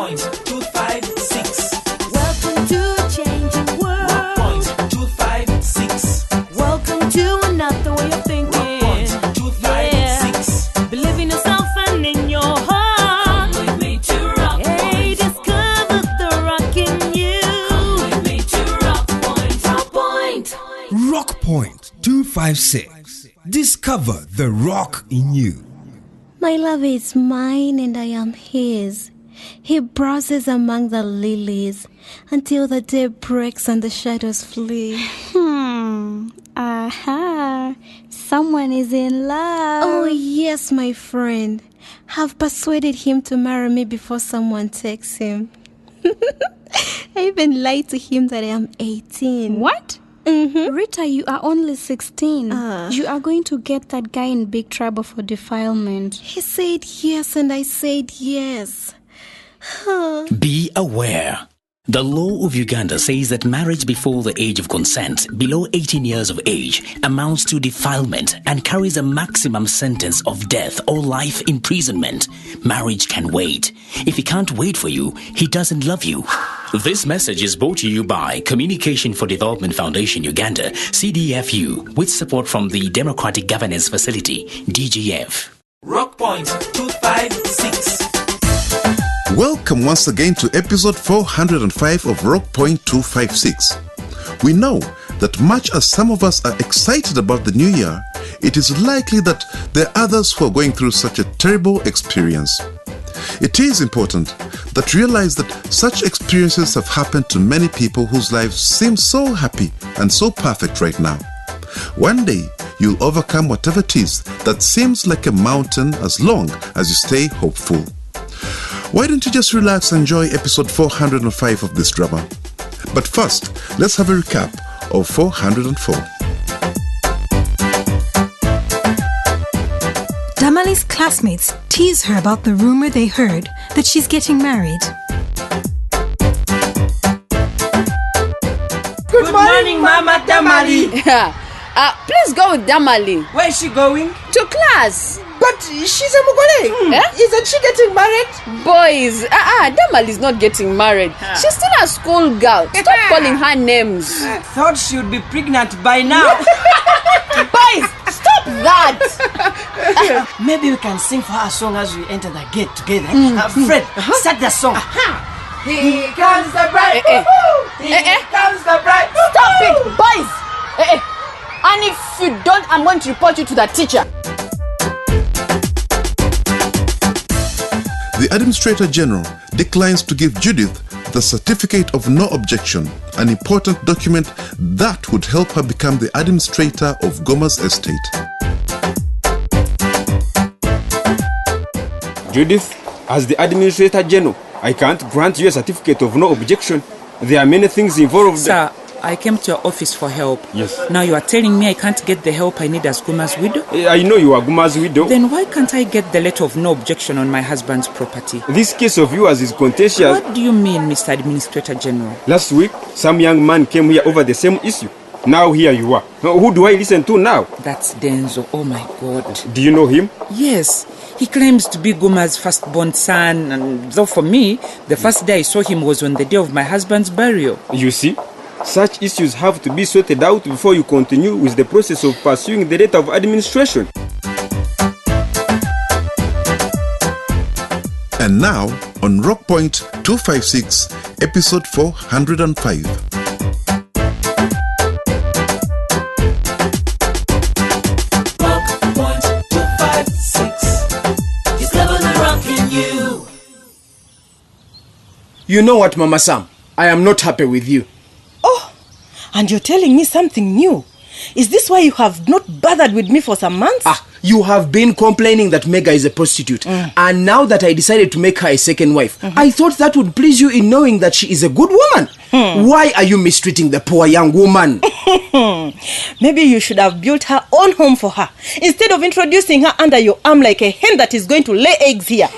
point 256. Welcome to a changing world. Rock point 256. Welcome to another way of thinking. Rock point 256. Believe in yourself and in your heart. Come with me to rock Hey, point. discover the rock in you. Come with me to rock point. Rock point. Rock Point 256. Discover the rock in you. My love is mine and I am his. He browses among the lilies until the day breaks and the shadows flee. Aha. Someone is in love. Oh yes, my friend. Have persuaded him to marry me before someone takes him. I even lied to him that I am 18. What? Mm-hmm. Rita, you are only 16. You are going to get that guy in big trouble for defilement. He said yes and I said yes. Be aware. The law of Uganda says that marriage before the age of consent, below 18 years of age, amounts to defilement and carries a maximum sentence of death or life imprisonment. Marriage can wait. If he can't wait for you, he doesn't love you. This message is brought to you by Communication for Development Foundation Uganda, CDFU, with support from the Democratic Governance Facility, DGF. Rock point 256. Welcome once again to episode 405 of Rock Point 256. We know that much as some of us are excited about the new year, it is likely that there are others who are going through such a terrible experience. It is important that you realize that such experiences have happened to many people whose lives seem so happy and so perfect right now. One day, you'll overcome whatever it is that seems like a mountain as long as you stay hopeful. Why don't you just relax and enjoy episode 405 of this drama? But first, let's have a recap of 404. Damali's classmates tease her about the rumor they heard that she's getting married. Good morning, Mama Damali. Please go with Damali Where is she going? to class. But she's a Mugole. Eh? Isn't she getting married? Boys, Damali is not getting married. She's still a school girl. Stop calling her names. I thought she would be pregnant by now. Boys, stop that. Maybe we can sing for her a song as we enter the gate together. Fred, start the song. Here comes the bride. Here comes the bride. Stop it, boys. And if you don't, I'm going to report you to the teacher. The Administrator General declines to give Judith the Certificate of No Objection, an important document that would help her become the Administrator of Gumas Estate. Judith, as the Administrator General, I can't grant you a certificate of no objection. There are many things involved. Sir, I came to your office for help. Yes. Now you are telling me I can't get the help I need as Guma's widow? I know you are Guma's widow. Then why can't I get the letter of no objection on my husband's property? This case of yours is contentious. What do you mean, Mr. Administrator General? Last week, some young man came here over the same issue. Now here you are. Now, who do I listen to now? That's Denzo. Oh my God. Do you know him? Yes. He claims to be Guma's firstborn son, and though for me, the first day I saw him was on the day of my husband's burial. You see, such issues have to be sorted out before you continue with the process of pursuing the letter of administration. And now, on Rock Point 256, episode 405. Rock point 256. Discover the rock in you. You know what, Mama Sam? I am not happy with you. Oh, and you're telling me something new. Is this why you have not bothered with me for some months? You have been complaining that Mega is a prostitute. And now that I decided to make her a second wife, I thought that would please you in knowing that she is a good woman. Why are you mistreating the poor young woman? Maybe you should have built her own home for her, instead of introducing her under your arm like a hen that is going to lay eggs here.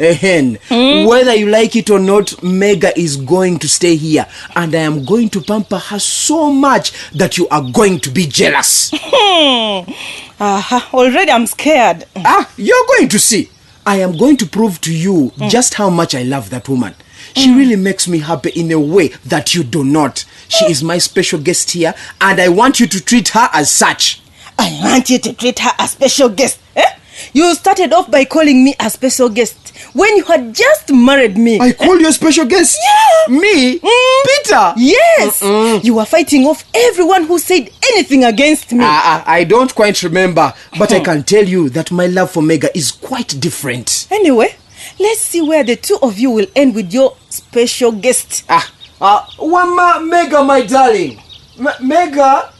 A hen. Whether you like it or not, Mega is going to stay here. And I am going to pamper her so much that you are going to be jealous. Already I'm scared. You're going to see. I am going to prove to you just how much I love that woman. She really makes me happy in a way that you do not. She is my special guest here, and I want you to treat her as such. I want you to treat her as special guest. You started off by calling me a special guest when you had just married me. I call you a special guest? Yeah. Me? Peter? Yes. You were fighting off everyone who said anything against me. I don't quite remember, but I can tell you that my love for Mega is quite different. Anyway, let's see where the two of you will end with your special guest. Wama, Mega, my darling. Mega?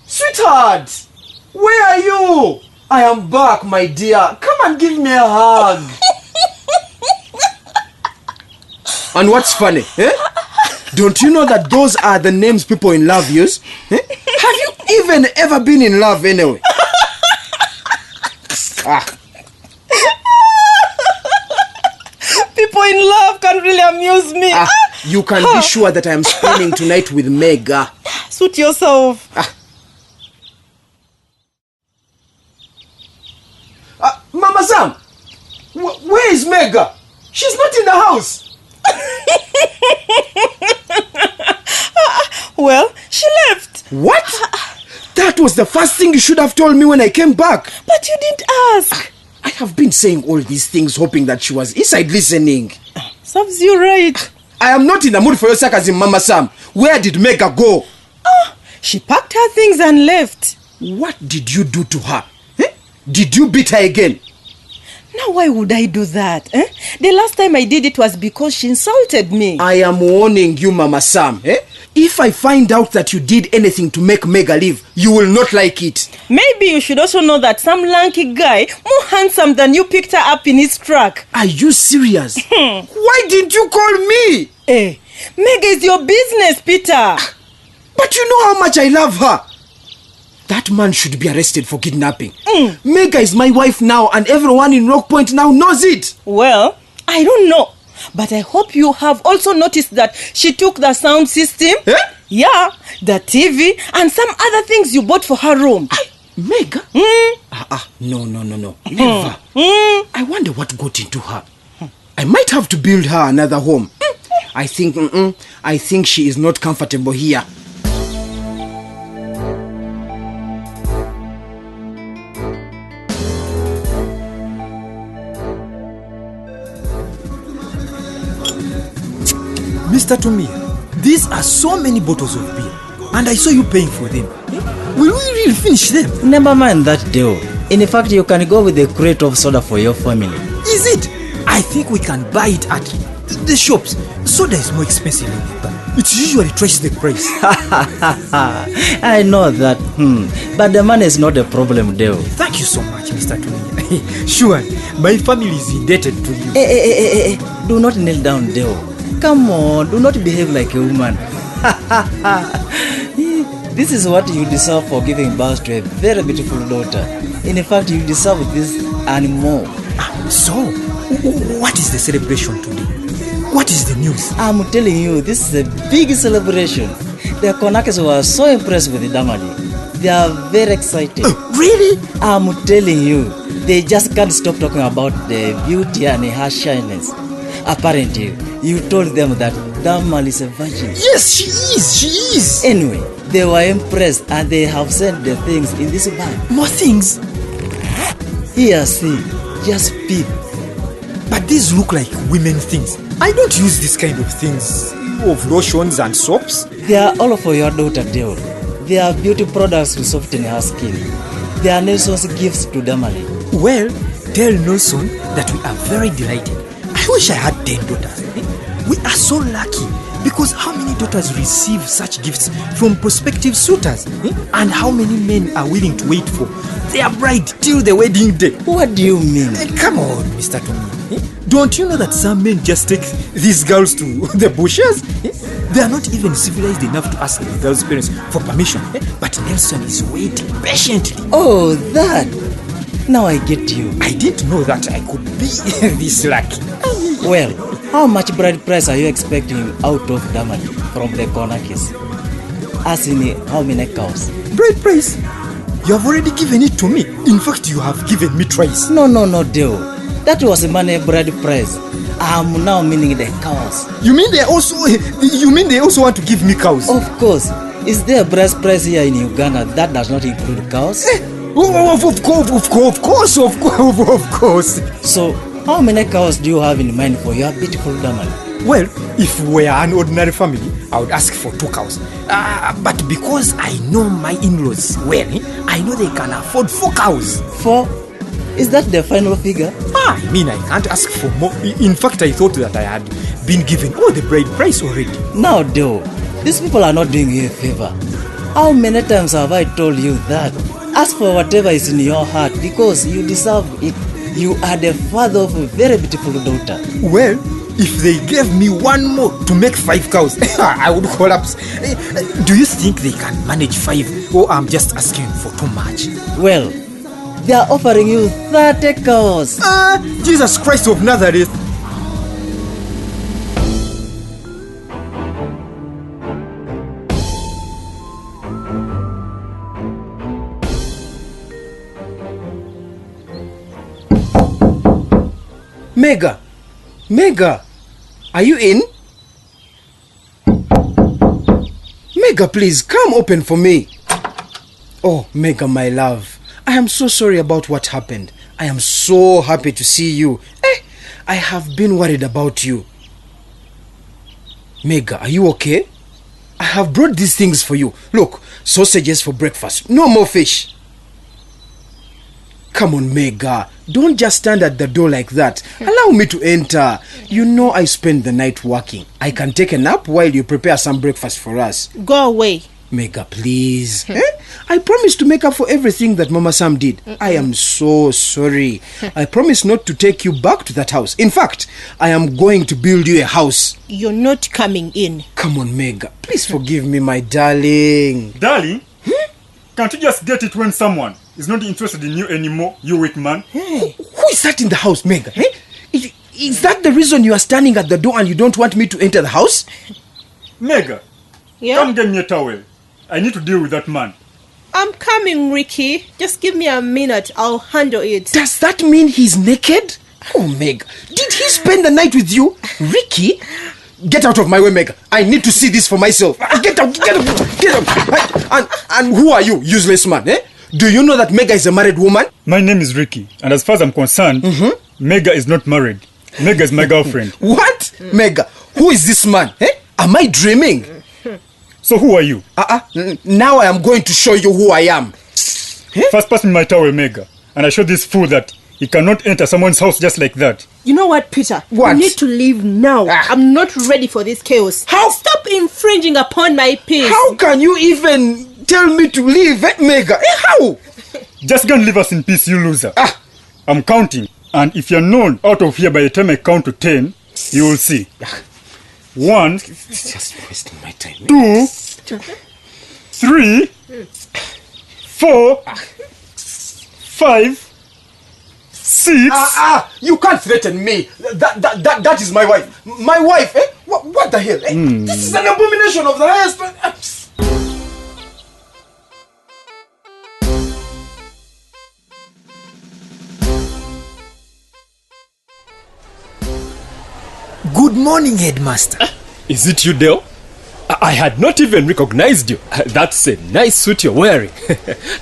Sweetheart, where are you? I am back, my dear. Come and give me a hug. And what's funny? Don't you know that those are the names people in love use? Have you even ever been in love anyway? People in love can really amuse me. You can be sure that I am spending tonight with Mega. Suit yourself. Mama Sam, where is Mega? She's not in the house. Well, she left. What? That was the first thing you should have told me when I came back. But you didn't ask. I have been saying all these things hoping that she was inside listening. Serves you right. I am not in the mood for your sarcasm, Mama Sam. Where did Mega go? She packed her things and left. What did you do to her? Did you beat her again? Now why would I do that? The last time I did it was because she insulted me. I am warning you, Mama Sam. If I find out that you did anything to make Mega leave, you will not like it. Maybe you should also know that some lanky guy, more handsome than you, picked her up in his truck. Are you serious? Why didn't you call me? Mega is your business, Peter. But you know how much I love her. That man should be arrested for kidnapping. Mega is my wife now, and everyone in Rock Point now knows it. Well, I don't know. But I hope you have also noticed that she took the sound system. Yeah, the TV, and some other things you bought for her room. Mega? No. Never. I wonder what got into her. I might have to build her another home. I think she is not comfortable here. Mr. Tommy, these are so many bottles of beer, and I saw you paying for them. Will we really finish them? Never mind that deal. In fact, you can go with a crate of soda for your family. Is it? I think we can buy it at the shops. Soda is more expensive in Japan. It usually twice the price. I know that, but the money is not a problem, Deo. Thank you so much, Mr. Tommy. Sure, my family is indebted to you. Hey, do not kneel down, Deo. Come on, do not behave like a woman. This is what you deserve for giving birth to a very beautiful daughter. In fact, you deserve this and more. So, what is the celebration today? What is the news? I'm telling you, this is a big celebration. The Konakes were so impressed with Damali. They are very excited. Really? I'm telling you, they just can't stop talking about the beauty and her shyness. Apparently, you told them that Damal is a virgin. Yes, she is. Anyway, they were impressed and they have sent the things in this bag. More things? Here, see. Just peep. But these look like women things. I don't use this kind of things. Of lotions and soaps. They are all for your daughter, Deo. They are beauty products to soften her skin. They are Nelson's gifts to Damali. Well, tell Nelson that we are very delighted. I wish I had 10 daughters. We are so lucky because how many daughters receive such gifts from prospective suitors? And how many men are willing to wait for their bride till the wedding day? What do you mean? Come on, Mr. Tommy. Don't you know that some men just take these girls to the bushes? They are not even civilized enough to ask the girls' parents for permission. But Nelson is waiting patiently. Oh, that. Now I get you. I didn't know that I could be this lucky. Well, how much bride price are you expecting out of Damali from the Konakes? As in how many cows? Bride price? You have already given it to me. In fact, you have given me twice. No, Deo. That was money bread price. I'm now meaning the cows. You mean they also want to give me cows? Of course. Is there a breast price here in Uganda that does not include cows? Of course. So, how many cows do you have in mind for your beautiful Damali? Well, if we are an ordinary family, I would ask for 2 cows. But because I know my in-laws well, I know they can afford 4 cows. 4? Is that the final figure? I mean, I can't ask for more. In fact, I thought that I had been given all the bride price already. Now, Deo, these people are not doing you a favor. How many times have I told you that? Ask for whatever is in your heart because you deserve it. You are the father of a very beautiful daughter. Well, if they gave me 1 more to make 5 cows, I would collapse. Do you think they can manage 5 or I'm just asking for too much? Well, they are offering you 30 cows. Jesus Christ of Nazareth. Mega, are you in? Mega, please, come open for me. Oh, Mega, my love, I am so sorry about what happened. I am so happy to see you. I have been worried about you. Mega, are you okay? I have brought these things for you. Look, sausages for breakfast. No more fish. Come on, Mega. Don't just stand at the door like that. Allow me to enter. You know I spend the night working. I can take a nap while you prepare some breakfast for us. Go away. Mega, please. I promise to make up for everything that Mama Sam did. I am so sorry. I promise not to take you back to that house. In fact, I am going to build you a house. You're not coming in. Come on, Mega. Please forgive me, my darling. Darling? Can't you just get it when someone is not interested in you anymore, you weak man? Hey, who is that in the house, Mega? Is that the reason you are standing at the door and you don't want me to enter the house? Mega, come get me a towel. I need to deal with that man. I'm coming, Ricky. Just give me a minute. I'll handle it. Does that mean he's naked? Oh, Mega, did he spend the night with you? Ricky? Get out of my way, Mega. I need to see this for myself. Get out. And who are you, useless man? Do you know that Mega is a married woman? My name is Ricky, and as far as I'm concerned, Mega is not married. Mega is my girlfriend. What? Mega, who is this man? Am I dreaming? So who are you? Now I am going to show you who I am. First pass me my towel, Mega, and I show this fool that he cannot enter someone's house just like that. You know what, Peter? What? You need to leave now. I'm not ready for this chaos. How? Stop infringing upon my peace. How can you even tell me to leave, Mega? How? Just go and leave us in peace, you loser. I'm counting, and if you're known out of here by the time I count to 10, you will see. 1, just wasting my time. 2, 3, 4, 5, 6. You can't threaten me. That is my wife. My wife, What the hell? This is an abomination of the highest. Good morning, Headmaster. Is it you, Dale? I had not even recognized you. That's a nice suit you're wearing.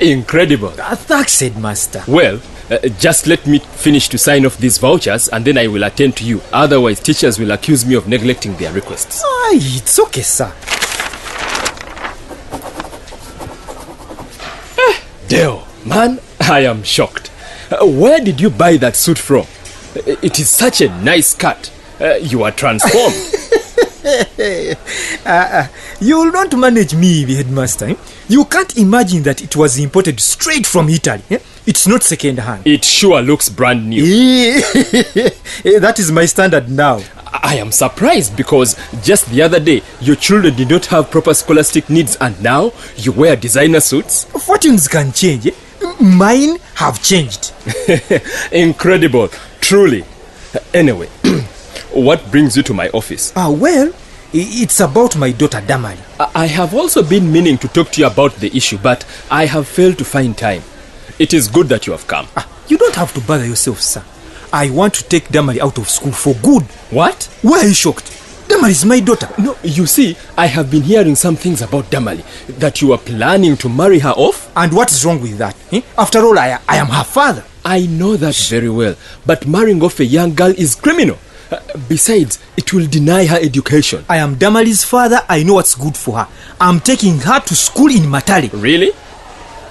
Incredible. Thanks, Headmaster. Well, just let me finish to sign off these vouchers and then I will attend to you. Otherwise, teachers will accuse me of neglecting their requests. It's okay, sir. Dale, man, I am shocked. Where did you buy that suit from? It is such a nice cut. You are transformed. You will not manage me, Headmaster. You can't imagine that it was imported straight from Italy. It's not second hand. It sure looks brand new. That is my standard now. I am surprised because just the other day your children did not have proper scholastic needs and now you wear designer suits. Fortunes can change. Mine have changed. Incredible, truly. Anyway, what brings you to my office? Well, it's about my daughter Damali. I have also been meaning to talk to you about the issue, but I have failed to find time. It is good that you have come. You don't have to bother yourself, sir. I want to take Damali out of school for good. What? Why are you shocked? Damali is my daughter. No, you see, I have been hearing some things about Damali. That you are planning to marry her off. And what is wrong with that? After all, I am her father. I know that very well. But marrying off a young girl is criminal. Besides, it will deny her education. I am Damali's father. I know what's good for her. I'm taking her to school in Matale. Really?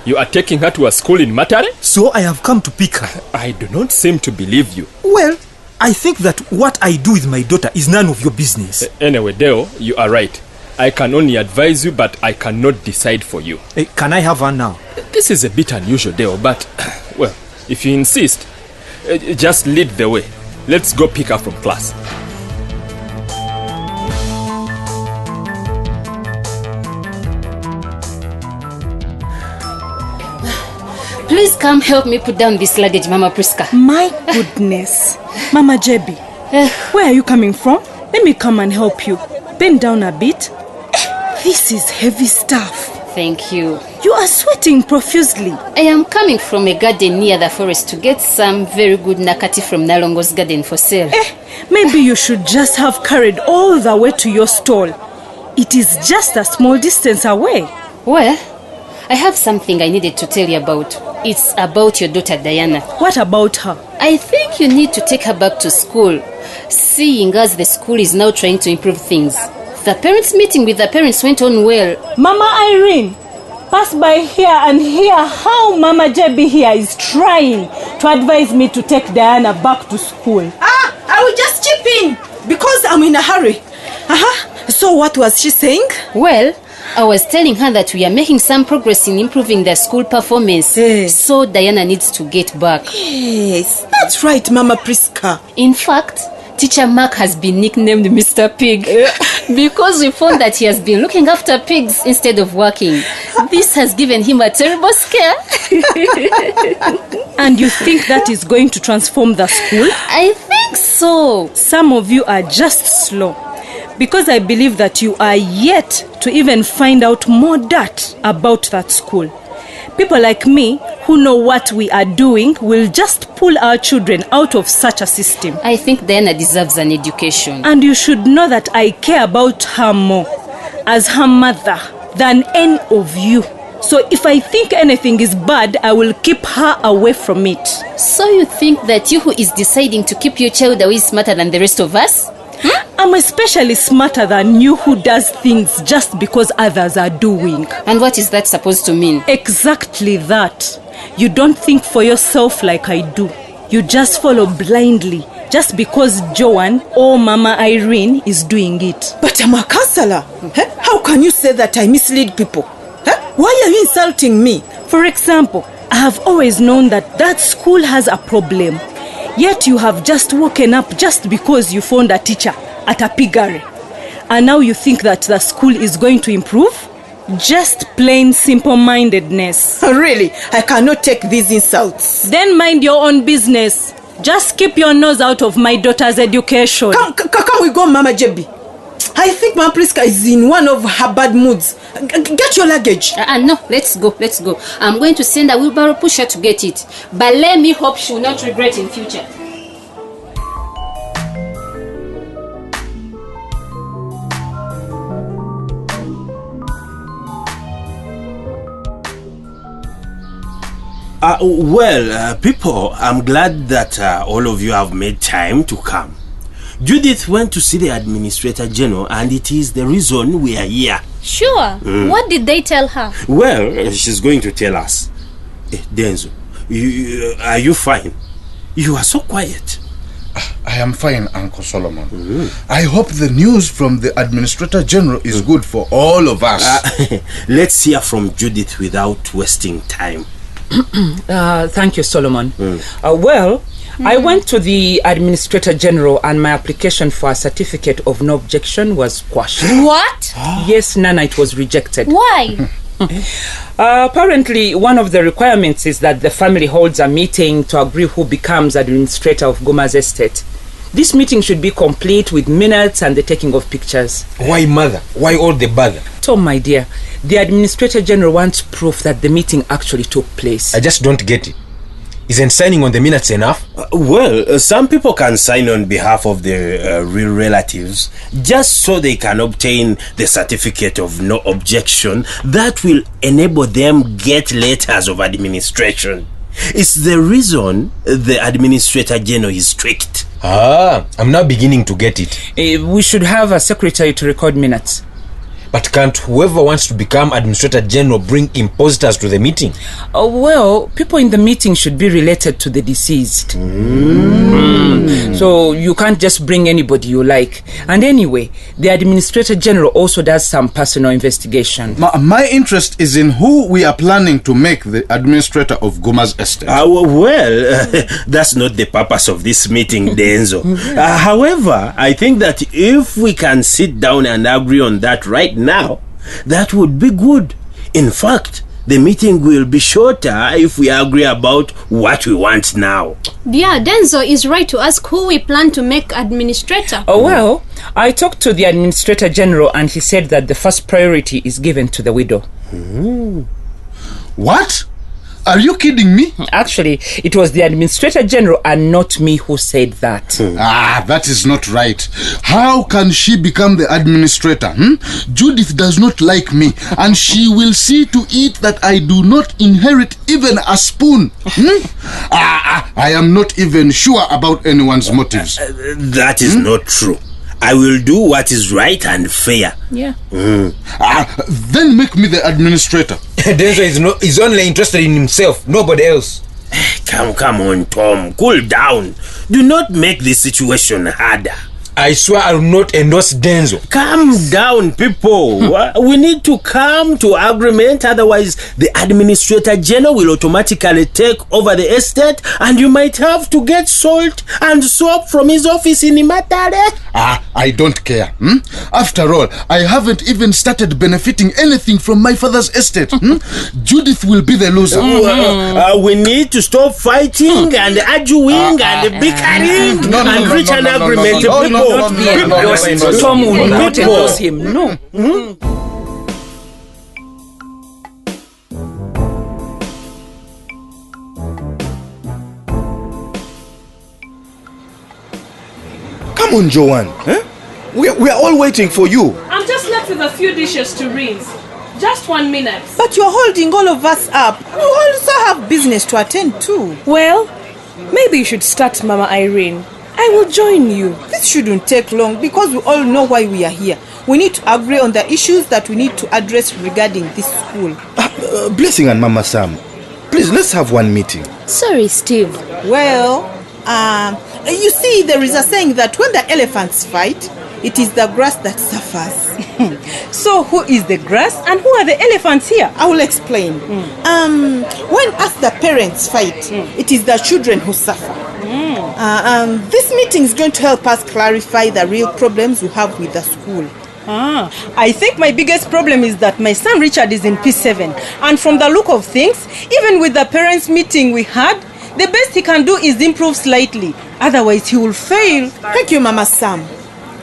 You are taking her to a school in Matale? So I have come to pick her. I do not seem to believe you. Well, I think that what I do with my daughter is none of your business. Anyway, Deo, you are right. I can only advise you, but I cannot decide for you. Can I have her now? This is a bit unusual, Deo, but, well, if you insist, just lead the way. Let's go pick her from class. Please come help me put down this luggage, Mama Priska. My goodness. Mama Jebi, where are you coming from? Let me come and help you. Bend down a bit. This is heavy stuff. Thank you. You are sweating profusely. I am coming from a garden near the forest to get some very good nakati from Nalongo's garden for sale. Maybe you should just have carried all the way to your stall. It is just a small distance away. Well, I have something I needed to tell you about. It's about your daughter Diana. What about her? I think you need to take her back to school, seeing as the school is now trying to improve things. The parents' meeting with the parents went on well. Mama Irene, pass by here and hear how Mama Jebi here is trying to advise me to take Diana back to school. I will just chip in because I'm in a hurry. So what was she saying? Well, I was telling her that we are making some progress in improving their school performance. So Diana needs to get back. Yes, that's right, Mama Priska. In fact, Teacher Mark has been nicknamed Mr. Pig because we found that he has been looking after pigs instead of working. This has given him a terrible scare. And you think that is going to transform the school? I think so. Some of you are just slow, because I believe that you are yet to even find out more dirt about that school. People like me who know what we are doing will just pull our children out of such a system. I think Diana deserves an education. And you should know that I care about her more as her mother than any of you. So if I think anything is bad, I will keep her away from it. So you think that you who is deciding to keep your child away is smarter than the rest of us? I'm especially smarter than you who does things just because others are doing. And what is that supposed to mean? Exactly that. You don't think for yourself like I do. You just follow blindly just because Joanne or Mama Irene is doing it. But I'm a counselor. How can you say that I mislead people? Why are you insulting me? For example, I have always known that school has a problem. Yet you have just woken up just because you found a teacher at a piggery. And now you think that the school is going to improve? Just plain simple-mindedness. Really? I cannot take these insults. Then mind your own business. Just keep your nose out of my daughter's education. Come we go, Mama Jebi. I think Mama Priska is in one of her bad moods. Get your luggage. No, let's go. I'm going to send a wheelbarrow pusher to get it. But let me hope she will not regret in future. People, I'm glad that all of you have made time to come. Judith went to see the Administrator General, and it is the reason we are here. Sure. What did they tell her? Well, she's going to tell us. Denzo, are you fine? You are so quiet. I am fine, Uncle Solomon. I hope the news from the Administrator General is good for all of us. Let's hear from Judith without wasting time. Thank you, Solomon. I went to the Administrator General and my application for a certificate of no objection was quashed. What? Yes, Nana, it was rejected. Why? Apparently, one of the requirements is that the family holds a meeting to agree who becomes administrator of Gumas estate. This meeting should be complete with minutes and the taking of pictures. Why, mother? Why all the bother? Tom, my dear, the Administrator General wants proof that the meeting actually took place. I just don't get it. Isn't signing on the minutes enough? Some people can sign on behalf of their real relatives just so they can obtain the certificate of no objection that will enable them get letters of administration. It's the reason the Administrator General is strict. I'm now beginning to get it. We should have a secretary to record minutes. But can't whoever wants to become Administrator General bring impositors to the meeting? People in the meeting should be related to the deceased. So you can't just bring anybody you like. And anyway, the Administrator General also does some personal investigation. My interest is in who we are planning to make the Administrator of Gumas Estate. That's not the purpose of this meeting, Denzo. However, I think that if we can sit down and agree on that right now, that would be good. In fact, the meeting will be shorter if we agree about what we want now. Yeah, Denzo is right to ask who we plan to make administrator. I talked to the Administrator General and he said that the first priority is given to the widow. What? Are you kidding me? Actually, it was the Administrator General and not me who said that. That is not right. How can she become the administrator? Judith does not like me, and she will see to it that I do not inherit even a spoon. I am not even sure about anyone's motives. That is not true. I will do what is right and fair. Yeah. Then make me the administrator. Denzo is only interested in himself, nobody else. Come on, Tom. Cool down. Do not make this situation harder. I swear I will not endorse Denzo. Calm down, people. We need to come to agreement, otherwise the Administrator General will automatically take over the estate and you might have to get salt and soap from his office in Imatare. I don't care. After all, I haven't even started benefiting anything from my father's estate. Judith will be the loser. We need to stop fighting and arguing and bickering and reach an agreement, people. Not be endorsed. Tom will not endorse him. No. Come on, Joanne. We are all waiting for you. I'm just left with a few dishes to rinse. Just 1 minute. But you're holding all of us up. We also have business to attend to. Well, maybe you should start, Mama Irene. I will join you. This shouldn't take long because we all know why we are here. We need to agree on the issues that we need to address regarding this school. Blessing and Mama Sam, please, let's have one meeting. Sorry, Steve. Well, you see, there is a saying that when the elephants fight, it is the grass that suffers. So who is the grass and who are the elephants here? I will explain. When us the parents fight, it is the children who suffer. This meeting is going to help us clarify the real problems we have with the school. I think my biggest problem is that my son Richard is in P7, and from the look of things, even with the parents meeting we had, the best he can do is improve slightly. Otherwise he will fail. Thank you, Mama Sam.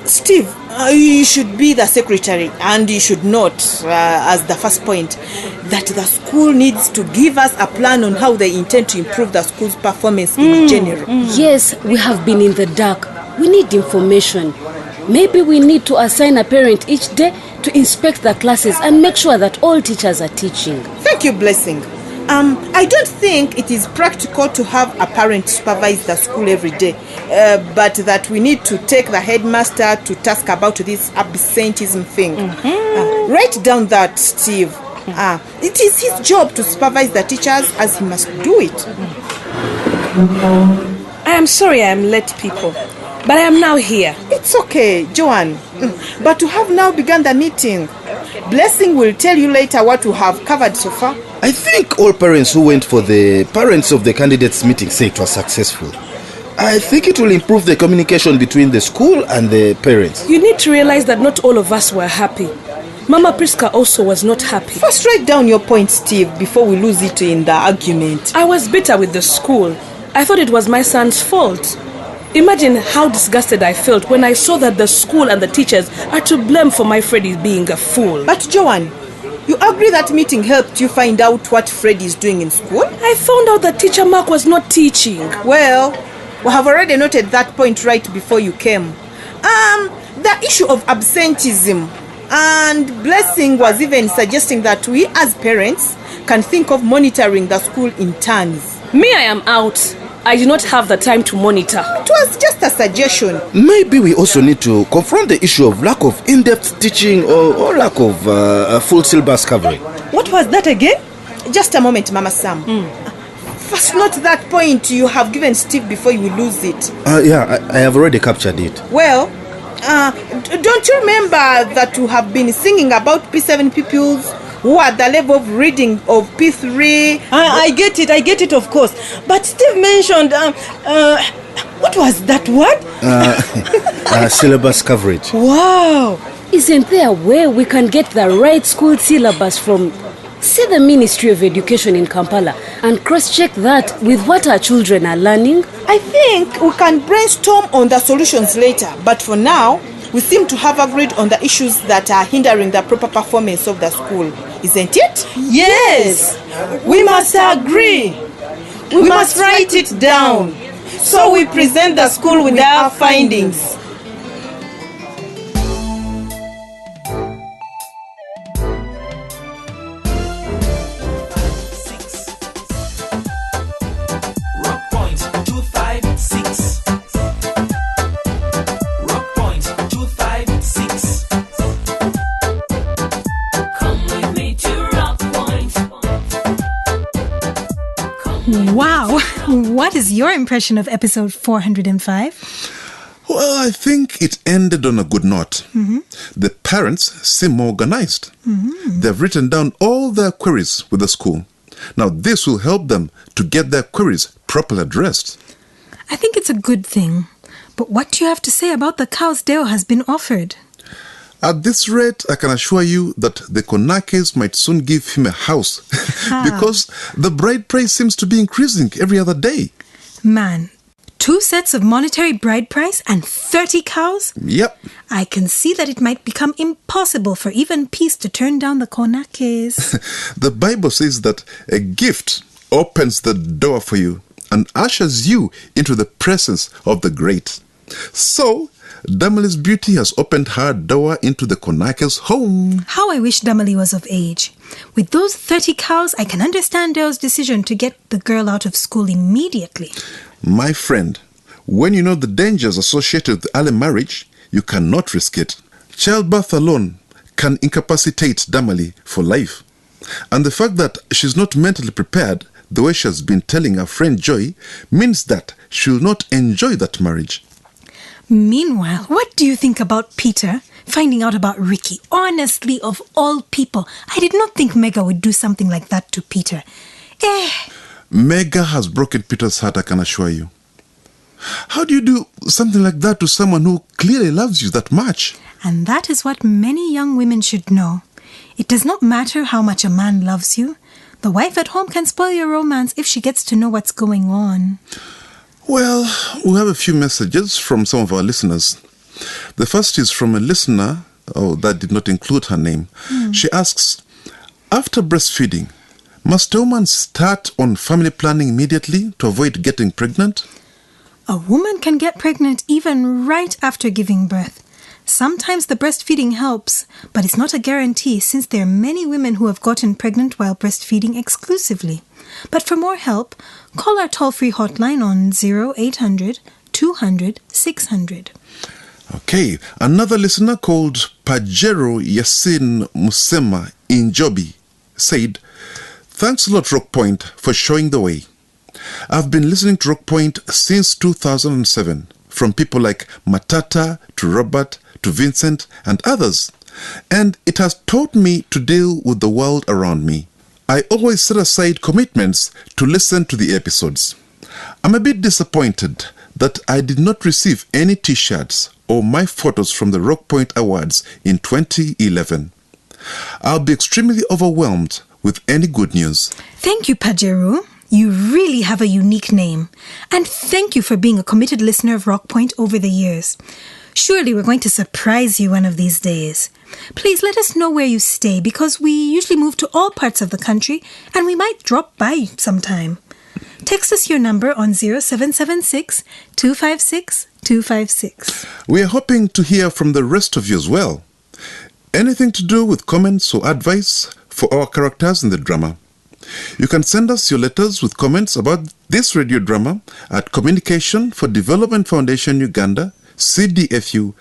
Steve, you should be the secretary, and you should note, as the first point, that the school needs to give us a plan on how they intend to improve the school's performance in general. Yes, we have been in the dark. We need information. Maybe we need to assign a parent each day to inspect the classes and make sure that all teachers are teaching. Thank you, Blessing. I don't think it is practical to have a parent supervise the school every day, but that we need to take the headmaster to task about this absenteeism thing. Write down that, Steve. It is his job to supervise the teachers, as he must do it. I am sorry I am late, people, but I am now here. It's okay, Joanne. But we have now begun the meeting. Blessing will tell you later what we have covered so far. I think all parents who went for the parents of the candidates meeting say it was successful. I think it will improve the communication between the school and the parents. You need to realize that not all of us were happy. Mama Priska also was not happy. First, write down your point, Steve, before we lose it in the argument. I was bitter with the school. I thought it was my son's fault. Imagine how disgusted I felt when I saw that the school and the teachers are to blame for my Freddy being a fool. But Joanne, You agree that meeting helped you find out what Fred is doing in school? I found out that Teacher Mark was not teaching. Well, we have already noted that point right before you came. The issue of absenteeism, and Blessing was even suggesting that we as parents can think of monitoring the school in turns. Me, I am out. I do not have the time to monitor. It was just a suggestion. Maybe we also need to confront the issue of lack of in-depth teaching or lack of full syllabus covering. What was that again? Just a moment, Mama Sam. First, note that point you have given Steve before you lose it. Yeah, I have already captured it. Well, don't you remember that you have been singing about P7 pupils who are at the level of reading of P3? I get it, of course. But Steve mentioned, what was that word? Syllabus coverage. Wow! Isn't there a way we can get the right school syllabus from, say, the Ministry of Education in Kampala and cross-check that with what our children are learning? I think we can brainstorm on the solutions later, but for now, we seem to have agreed on the issues that are hindering the proper performance of the school, isn't it? Yes! We must agree. We must write it down so we present the school with our findings. Wow, what is your impression of episode 405? Well, I think it ended on a good note. Mm-hmm. The parents seem more organized. Mm-hmm. They've written down all their queries with the school. Now, this will help them to get their queries properly addressed. I think it's a good thing. But what do you have to say about the cow's Deo has been offered? At this rate, I can assure you that the Konakes might soon give him a house because the bride price seems to be increasing every other day. Man, 2 sets of monetary bride price and 30 cows? Yep. I can see that it might become impossible for even peace to turn down the Konakes. The Bible says that a gift opens the door for you and ushers you into the presence of the great. So, Damali's beauty has opened her door into the Konakes' home. How I wish Damali was of age. With those 30 cows, I can understand Deo's decision to get the girl out of school immediately. My friend, when you know the dangers associated with early marriage, you cannot risk it. Childbirth alone can incapacitate Damali for life. And the fact that she's not mentally prepared, the way she has been telling her friend Joy, means that she will not enjoy that marriage. Meanwhile, what do you think about Peter finding out about Ricky? Honestly, of all people, I did not think Mega would do something like that to Peter. Mega has broken Peter's heart, I can assure you. How do you do something like that to someone who clearly loves you that much? And that is what many young women should know. It does not matter how much a man loves you. The wife at home can spoil your romance if she gets to know what's going on. Well, we have a few messages from some of our listeners. The first is from a listener, that did not include her name. She asks, after breastfeeding, must a woman start on family planning immediately to avoid getting pregnant? A woman can get pregnant even right after giving birth. Sometimes the breastfeeding helps, but it's not a guarantee since there are many women who have gotten pregnant while breastfeeding exclusively. But for more help, call our toll-free hotline on 0800 200 600. Okay, another listener called Pajero Yasin Musema in Jobi said, thanks a lot, Rock Point, for showing the way. I've been listening to Rock Point since 2007, from people like Matata to Robert to Vincent and others, and it has taught me to deal with the world around me. I always set aside commitments to listen to the episodes. I'm a bit disappointed that I did not receive any t-shirts or my photos from the Rock Point Awards in 2011. I'll be extremely overwhelmed with any good news. Thank you, Pajero. You really have a unique name. And thank you for being a committed listener of Rock Point over the years. Surely we're going to surprise you one of these days. Please let us know where you stay because we usually move to all parts of the country and we might drop by sometime. Text us your number on 0776 256 256. We are hoping to hear from the rest of you as well. Anything to do with comments or advice for our characters in the drama. You can send us your letters with comments about this radio drama at Communication for Development Foundation Uganda, CDFU,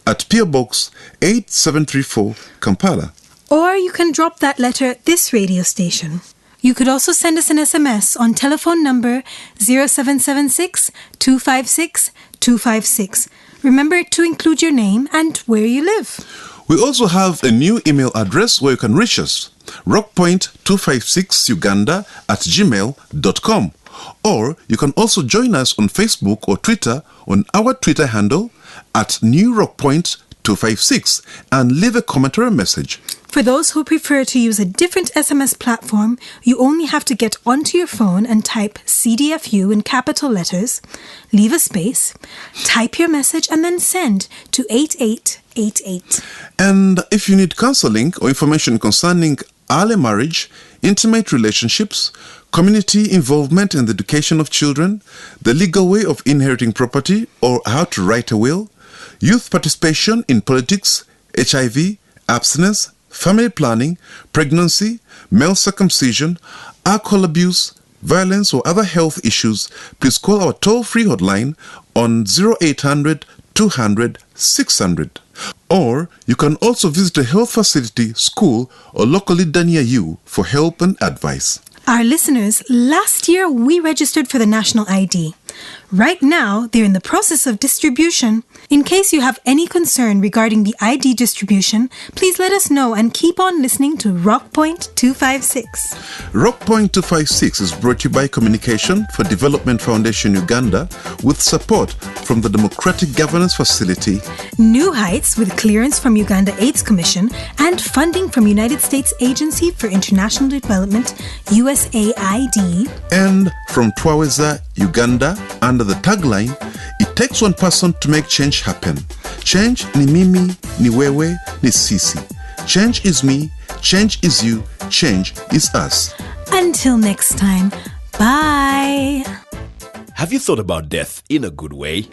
at PO Box 8734, Kampala. Or you can drop that letter at this radio station. You could also send us an SMS on telephone number 0776 256 256. Remember to include your name and where you live. We also have a new email address where you can reach us, rockpoint256uganda@gmail.com. Or you can also join us on Facebook or Twitter on our Twitter handle @NewRockPoint256 and leave a comment or a message. For those who prefer to use a different SMS platform, you only have to get onto your phone and type CDFU in capital letters, leave a space, type your message and then send to 8888. And if you need counseling or information concerning early marriage, intimate relationships, community involvement in the education of children, the legal way of inheriting property or how to write a will, youth participation in politics, HIV, abstinence, family planning, pregnancy, male circumcision, alcohol abuse, violence or other health issues, please call our toll-free hotline on 0800 200 600. Or you can also visit a health facility, school, or local leader near you for help and advice. Our listeners, last year we registered for the national ID. Right now, they're in the process of distribution. In case you have any concern regarding the ID distribution, please let us know and keep on listening to Rockpoint 256. Rockpoint 256 is brought to you by Communication for Development Foundation Uganda with support from the Democratic Governance Facility, New Heights with clearance from Uganda AIDS Commission and funding from United States Agency for International Development, USAID, and from Twaweza, Uganda, under the tagline, "It takes one person to make change happen. Change ni mimi, ni wewe, ni sisi. Change is me, change is you, change is us." Until next time, bye. Have you thought about death in a good way?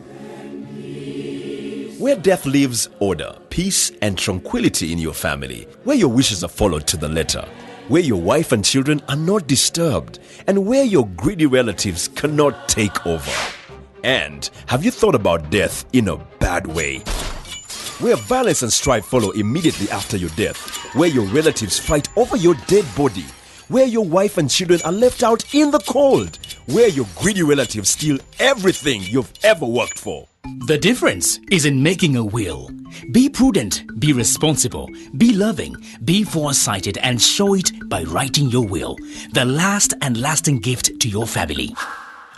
Where death lives order, peace, and tranquility in your family. Where your wishes are followed to the letter. Where your wife and children are not disturbed. And where your greedy relatives cannot take over. And have you thought about death in a bad way? Where violence and strife follow immediately after your death. Where your relatives fight over your dead body. Where your wife and children are left out in the cold. Where your greedy relatives steal everything you've ever worked for. The difference is in making a will. Be prudent, be responsible, be loving, be foresighted, and show it by writing your will, the last and lasting gift to your family.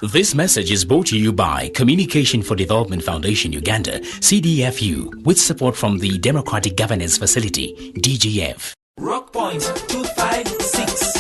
This message is brought to you by Communication for Development Foundation Uganda, CDFU, with support from the Democratic Governance Facility, DGF. Rockpoint 256.